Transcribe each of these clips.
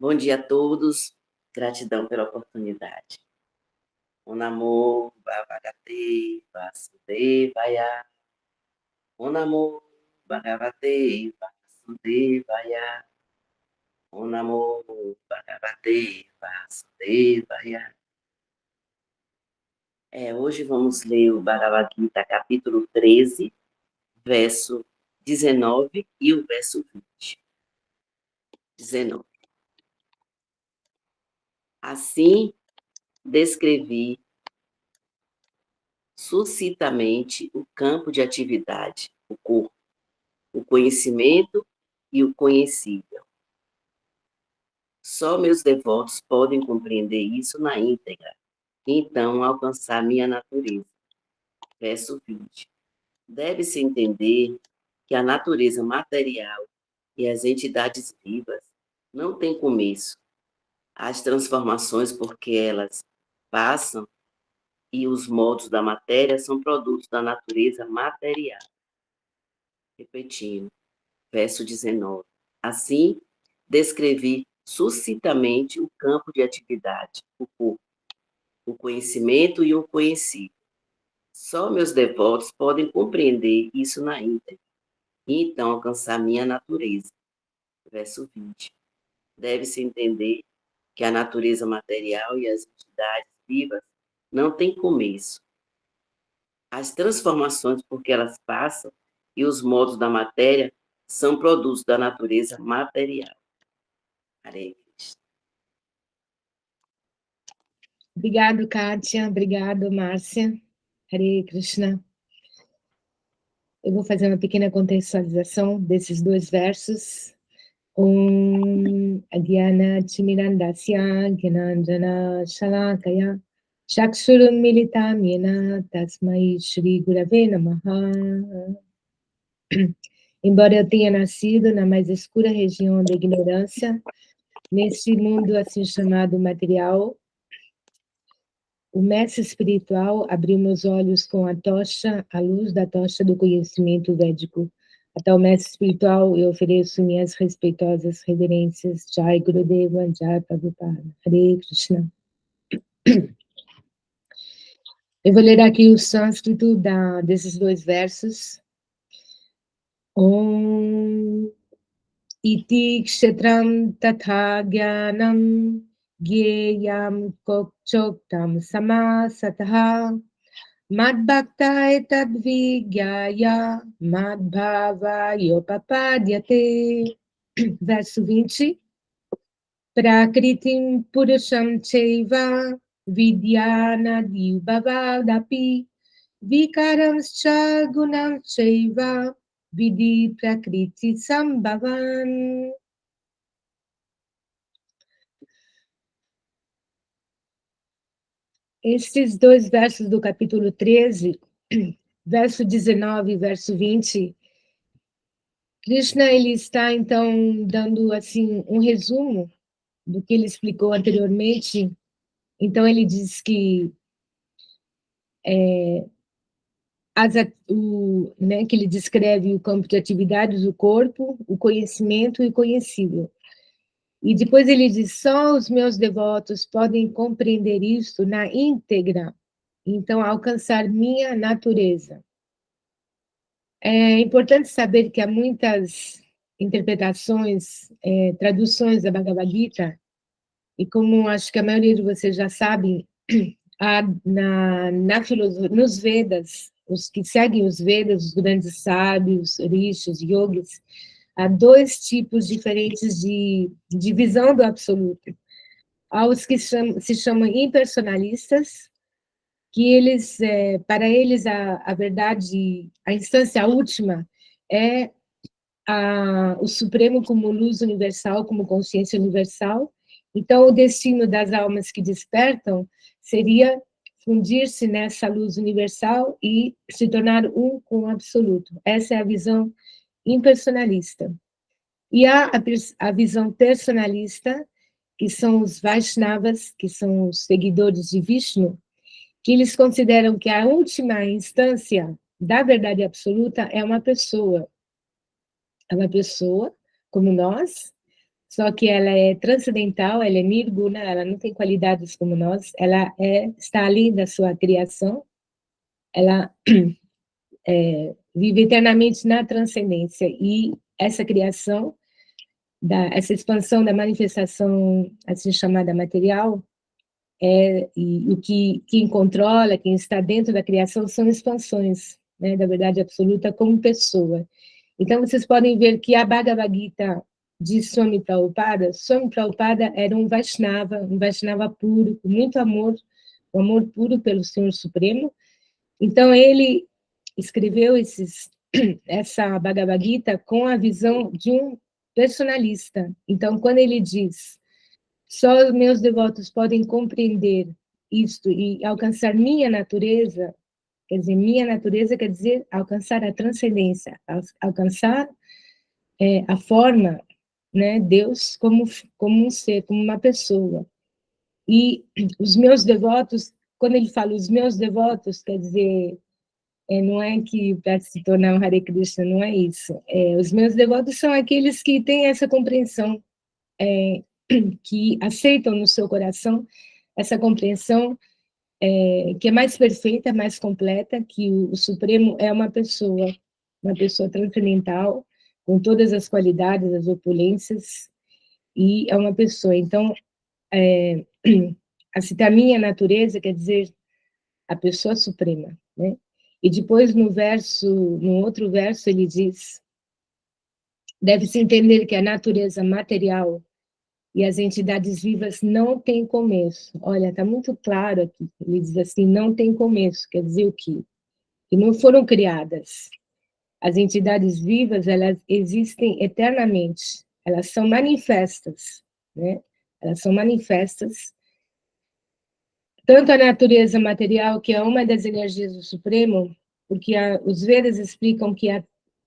Bom dia a todos, gratidão pela oportunidade. Om Namo Bhagavate Vasudevaya. Om Namo Bhagavate Vasudevaya. Om Namo Bhagavate Vasudevaya. Hoje vamos ler o Bhagavad Gita, capítulo 13, verso 19 e o verso 20. 19. Assim, descrevi sucintamente o campo de atividade, o corpo, o conhecimento e o conhecível. Só meus devotos podem compreender isso na íntegra, e então alcançar minha natureza. Verso 20. Deve-se entender que a natureza material e as entidades vivas não têm começo. As transformações porque elas passam e os modos da matéria são produtos da natureza material. Repetindo, verso 19. Assim, descrevi sucintamente o campo de atividade, o corpo, o conhecimento e o conhecido. Só meus devotos podem compreender isso na íntegra e então alcançar minha natureza. Verso 20. Deve-se entender que a natureza material e as entidades vivas não têm começo. As transformações porque elas passam e os modos da matéria são produtos da natureza material. Hare Krishna. Obrigado, Kátia. Obrigado, Márcia. Hare Krishna. Eu vou fazer uma pequena contextualização desses dois versos. Agyana Chimirandasya Gyananjana Shalakaya Chakshurum Militam Yena Tasmai Shri Gurave Namaha. Embora eu tenha nascido na mais escura região da ignorância, nesse mundo assim chamado material, o mestre espiritual abriu meus olhos com a tocha, a luz da tocha do conhecimento védico. A tal mestre espiritual eu ofereço minhas respeitosas reverências. Jai Gurudeva, Jai Prabhupada. Hare Krishna. Eu vou ler aqui o sânscrito desses dois versos. Om iti kshetram tatha jnanam gyeyam kokchoktam samasataha Madbhakta etadvigyaya madbhava yopapadyate. Verso 20. Prakritim purusham cheiva vidyana divavadapi vikaramscha gunam cheiva vidi prakriti sambhavan. Estes dois versos do capítulo 13, verso 19 e verso 20, Krishna ele está, então, dando assim um resumo do que ele explicou anteriormente. Então, ele diz que que ele descreve o campo de atividades do corpo, o conhecimento e o conhecível. E depois ele diz, só os meus devotos podem compreender isso na íntegra, então alcançar minha natureza. É importante saber que há muitas interpretações, traduções da Bhagavad Gita, e como acho que a maioria de vocês já sabem, nos Vedas, os que seguem os Vedas, os grandes sábios, rishis, yogis, há dois tipos diferentes de visão do absoluto. Há os que se chamam impersonalistas, que eles, para eles, a verdade, a instância última é o Supremo como luz universal, como consciência universal. Então, o destino das almas que despertam seria fundir-se nessa luz universal e se tornar um com o absoluto. Essa é a visão impersonalista. E há a visão personalista, que são os Vaishnavas, que são os seguidores de Vishnu, que eles consideram que a última instância da verdade absoluta é uma pessoa como nós, só que ela é transcendental, ela é nirguna, ela não tem qualidades como nós, ela está além da sua criação, ela vive eternamente na transcendência, e essa criação, essa expansão da manifestação, assim chamada material, e o que quem controla, quem está dentro da criação, são expansões, né, da verdade absoluta como pessoa. Então, vocês podem ver que a Bhagavad Gita de Swami Prabhupada era um Vaishnava puro, com muito amor, um amor puro pelo Senhor Supremo. Então, ele escreveu essa Bhagavad Gita com a visão de um personalista. Então, quando ele diz, só os meus devotos podem compreender isto e alcançar minha natureza, quer dizer alcançar a transcendência, alcançar a forma, né, Deus como um ser, como uma pessoa. E os meus devotos, quando ele fala os meus devotos, quer dizer, não é que para se tornar um Hare Krishna, não é isso. Os meus devotos são aqueles que têm essa compreensão, que aceitam no seu coração essa compreensão que é mais perfeita, mais completa, que o Supremo é uma pessoa transcendental, com todas as qualidades, as opulências, e é uma pessoa. Então, a minha natureza quer dizer a pessoa suprema, né? E depois no outro verso ele diz, deve-se entender que a natureza material e as entidades vivas não têm começo. Olha, está muito claro aqui, ele diz assim, não tem começo, quer dizer o quê? Que não foram criadas. As entidades vivas, elas existem eternamente, elas são manifestas, né? Elas são manifestas, tanto a natureza material, que é uma das energias do Supremo, porque os Vedas explicam que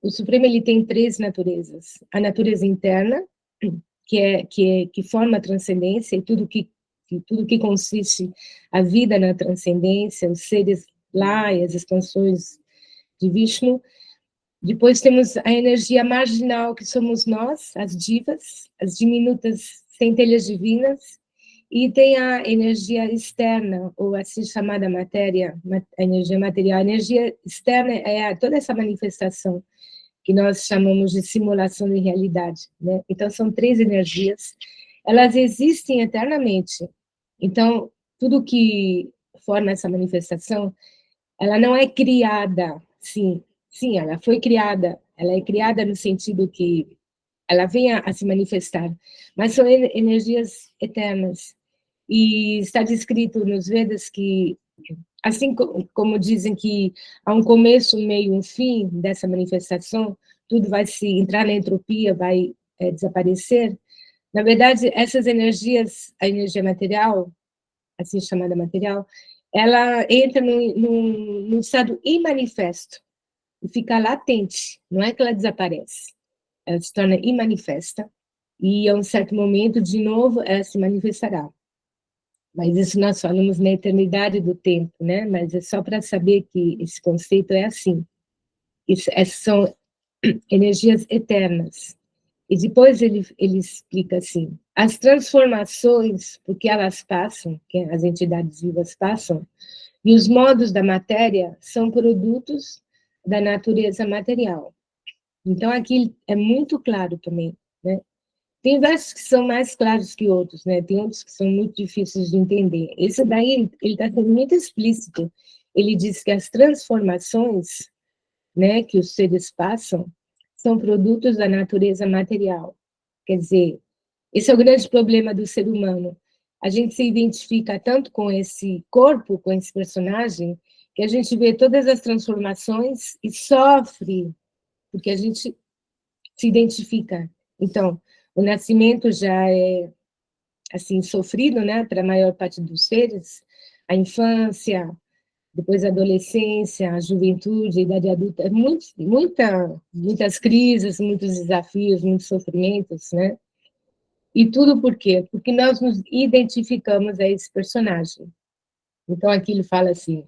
o Supremo ele tem três naturezas. A natureza interna, que forma a transcendência, e tudo que consiste a vida na transcendência, os seres lá e as expansões de Vishnu. Depois temos a energia marginal, que somos nós, as divas, as diminutas centelhas divinas, e tem a energia externa, ou assim chamada matéria, a energia material. A energia externa é toda essa manifestação que nós chamamos de simulação de realidade, né? Então, são três energias, elas existem eternamente. Então, tudo que forma essa manifestação, ela não é criada, sim, ela foi criada, ela é criada no sentido que ela vem a se manifestar, mas são energias eternas. E está descrito nos Vedas que, assim como dizem que há um começo, um meio, um fim dessa manifestação, tudo vai se entrar na entropia, vai desaparecer. Na verdade, essas energias, a energia material, assim chamada material, ela entra num estado imanifesto e fica latente, não é que ela desaparece, ela se torna imanifesta e, a um certo momento, de novo, ela se manifestará. Mas isso nós falamos na eternidade do tempo, né? Mas é só para saber que esse conceito é assim. Essas são energias eternas. E depois ele explica assim, as transformações, porque elas passam, que as entidades vivas passam, e os modos da matéria são produtos da natureza material. Então, aqui é muito claro também, né? Tem versos que são mais claros que outros, né? Tem outros que são muito difíceis de entender. Esse daí, ele está sendo muito explícito. Ele diz que as transformações, né, que os seres passam, são produtos da natureza material. Quer dizer, esse é o grande problema do ser humano. A gente se identifica tanto com esse corpo, com esse personagem, que a gente vê todas as transformações e sofre, porque a gente se identifica. Então, o nascimento já é, assim, sofrido, né, para a maior parte dos seres, a infância, depois a adolescência, a juventude, a idade adulta, muitas crises, muitos desafios, muitos sofrimentos, né? E tudo por quê? Porque nós nos identificamos a esse personagem. Então, aqui ele fala assim,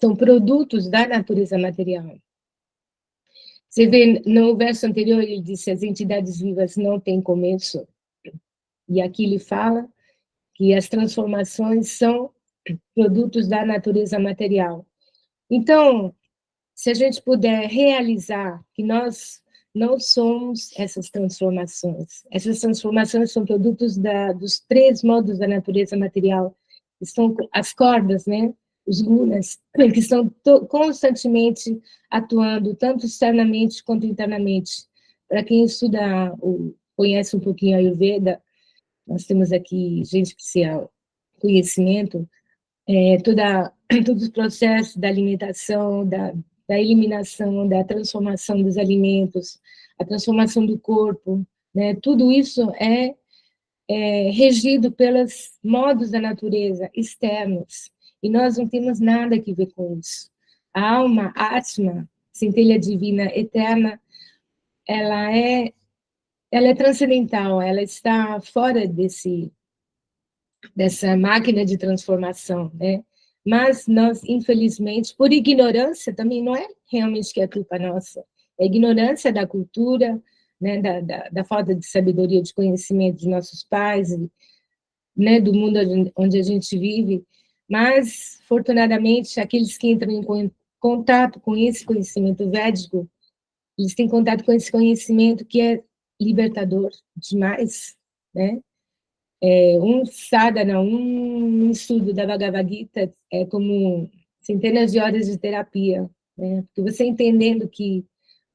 são produtos da natureza material. Você vê, no verso anterior, ele disse, as entidades vivas não têm começo, e aqui ele fala que as transformações são produtos da natureza material. Então, se a gente puder realizar que nós não somos essas transformações são produtos dos 3 modos da natureza material, que são as cordas, né? Os gunas, que estão constantemente atuando, tanto externamente quanto internamente. Para quem estuda, ou conhece um pouquinho a Ayurveda, nós temos aqui gente que se conhecimento, todos os processos da alimentação, da eliminação, da transformação dos alimentos, a transformação do corpo, né? Tudo isso é regido pelos modos da natureza externos, e nós não temos nada que ver com isso. A alma, a Atma, centelha divina eterna, ela é transcendental, ela está fora dessa máquina de transformação, né? Mas nós, infelizmente, por ignorância, também não é realmente que é culpa nossa, é ignorância da cultura, né, da falta de sabedoria, de conhecimento de nossos pais, né, do mundo onde a gente vive, mas, fortunadamente, aqueles que entram em contato com esse conhecimento védico, eles têm contato com esse conhecimento que é libertador demais, né? Um sadhana, um estudo da Bhagavad Gita é como centenas de horas de terapia, né? Porque você entendendo que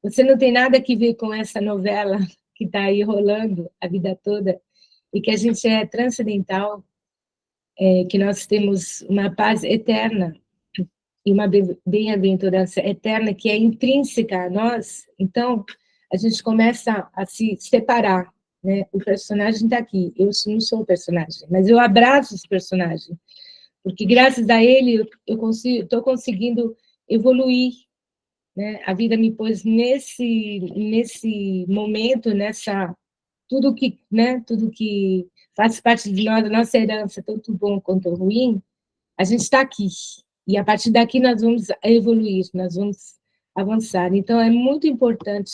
você não tem nada que ver com essa novela que está aí rolando a vida toda, e que a gente é transcendental, que nós temos uma paz eterna e uma bem-aventurança eterna que é intrínseca a nós, então a gente começa a se separar, né? O personagem está aqui, eu não sou o personagem, mas eu abraço esse personagem, porque graças a ele eu estou conseguindo evoluir, né? A vida me pôs nesse momento, tudo que faz parte de nós, da nossa herança, tanto bom quanto ruim, a gente está aqui. E a partir daqui nós vamos evoluir, nós vamos avançar. Então é muito importante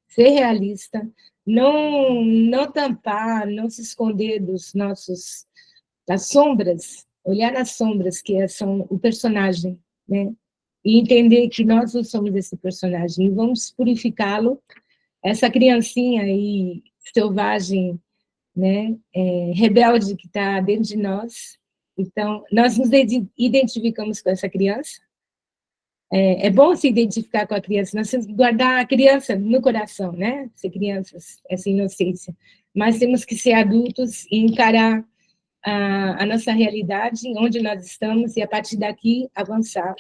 ser realista, não tampar, não se esconder das sombras, olhar nas sombras que são o personagem, né? E entender que nós não somos esse personagem, e vamos purificá-lo, essa criancinha aí selvagem, né, rebelde que está dentro de nós. Então, nós nos identificamos com essa criança. É bom se identificar com a criança, nós temos que guardar a criança no coração, né? Ser crianças, essa inocência. Mas temos que ser adultos e encarar a nossa realidade, onde nós estamos, e a partir daqui avançar.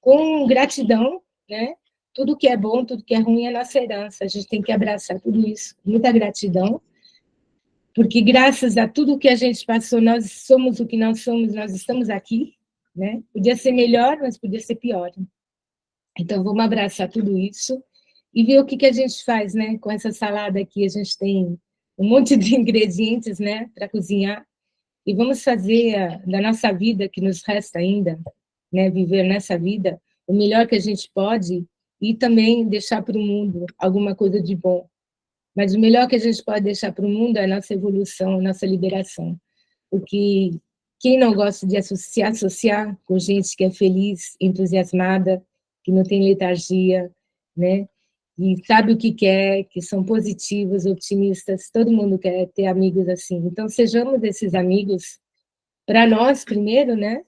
Com gratidão, né? Tudo que é bom, tudo que é ruim é nossa herança. A gente tem que abraçar tudo isso, muita gratidão, porque graças a tudo que a gente passou, nós somos o que nós somos, nós estamos aqui, né? Podia ser melhor, mas podia ser pior. Então, vamos abraçar tudo isso e ver o que a gente faz, né? Com essa salada aqui, a gente tem um monte de ingredientes, né? Para cozinhar, e vamos fazer da nossa vida, que nos resta ainda, né? Viver nessa vida o melhor que a gente pode, e também deixar para o mundo alguma coisa de bom. Mas o melhor que a gente pode deixar para o mundo é a nossa evolução, a nossa liberação. Porque quem não gosta de se associar com gente que é feliz, entusiasmada, que não tem letargia, né? E sabe o que quer, que são positivos, otimistas, todo mundo quer ter amigos assim. Então, sejamos esses amigos para nós primeiro, né?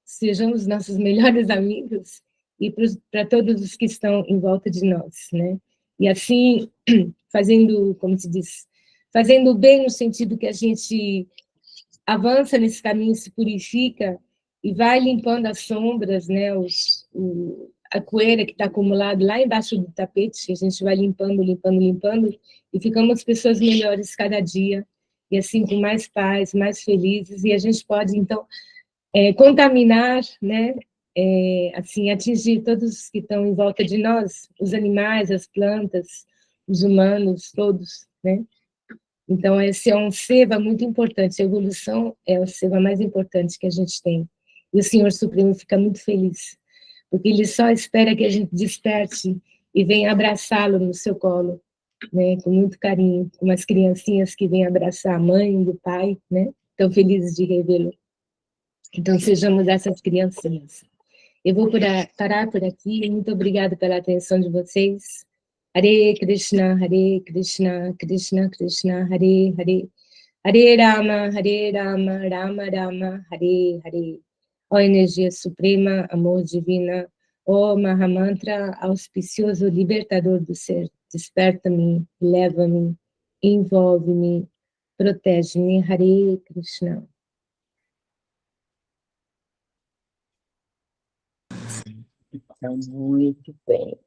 Sejamos nossos melhores amigos, e para todos os que estão em volta de nós, né? E assim, fazendo, como se diz, fazendo bem no sentido que a gente avança nesse caminho, se purifica e vai limpando as sombras, né? A poeira que está acumulada lá embaixo do tapete, a gente vai limpando, limpando, limpando, e ficamos pessoas melhores cada dia, e assim com mais paz, mais felizes, e a gente pode, então, contaminar, né? Assim, atingir todos os que estão em volta de nós, os animais, as plantas, os humanos, todos, né? Então, esse é um seva muito importante, a evolução é o seva mais importante que a gente tem. E o Senhor Supremo fica muito feliz, porque ele só espera que a gente desperte e vem abraçá-lo no seu colo, né, com muito carinho, como as criancinhas que vêm abraçar a mãe e o pai, né, tão felizes de revê-lo. Então, sejamos essas criancinhas. Eu vou parar por aqui. Muito obrigada pela atenção de vocês. Hare Krishna, Krishna Krishna, Hare Hare. Hare Rama, Rama Rama, Hare Hare. Ó energia suprema, amor divina, ó Mahamantra, auspicioso libertador do ser, desperta-me, leva-me, envolve-me, protege-me, Hare Krishna. Então, muito bem.